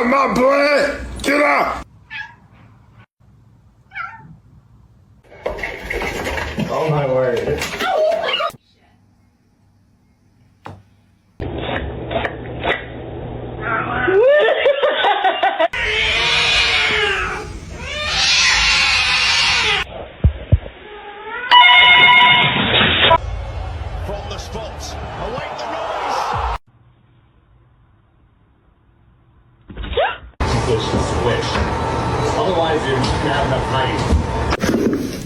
out my blood! Get out! Oh my word. From the spot, await the rise. Switch. Otherwise, you're not enough height.